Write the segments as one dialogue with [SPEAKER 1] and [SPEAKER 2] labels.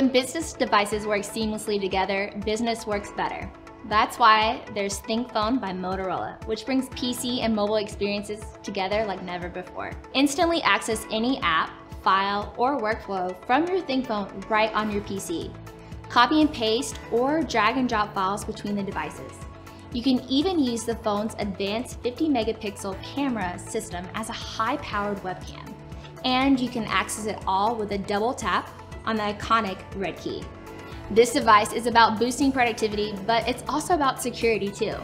[SPEAKER 1] When business devices work seamlessly together, business works better. That's why there's ThinkPhone by Motorola, which brings PC and mobile experiences together like never before. Instantly access any app, file, or workflow from your ThinkPhone right on your PC. Copy and paste or drag and drop files between the devices. You can even use the phone's advanced 50 megapixel camera system as a high-powered webcam. And you can access it all with a double tap on the iconic red key. This device is about boosting productivity, but it's also about security too.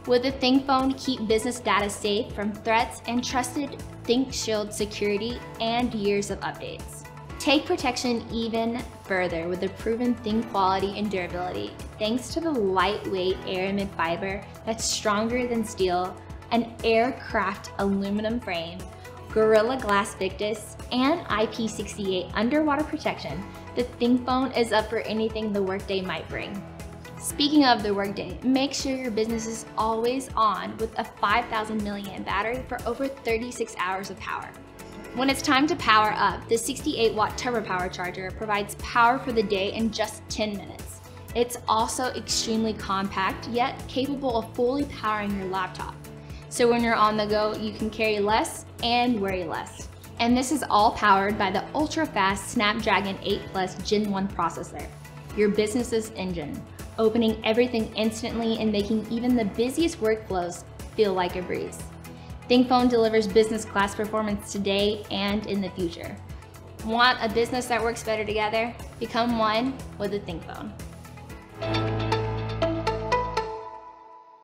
[SPEAKER 1] With the ThinkPhone, keep business data safe from threats and trusted ThinkShield security and years of updates. Take protection even further with the proven Think quality and durability, thanks to the lightweight aramid fiber that's stronger than steel, an aircraft aluminum frame, Gorilla Glass Victus, and IP68 underwater protection. The ThinkPhone is up for anything the workday might bring. Speaking of the workday, make sure your business is always on with a 5,000 milliamp battery for over 36 hours of power. When it's time to power up, the 68-watt turbo power charger provides power for the day in just 10 minutes. It's also extremely compact, yet capable of fully powering your laptop. So when you're on the go, you can carry less and worry less. And this is all powered by the ultra-fast Snapdragon 8 Plus Gen 1 processor, your business's engine, opening everything instantly and making even the busiest workflows feel like a breeze. ThinkPhone delivers business class performance today and in the future. Want a business that works better together? Become one with a ThinkPhone.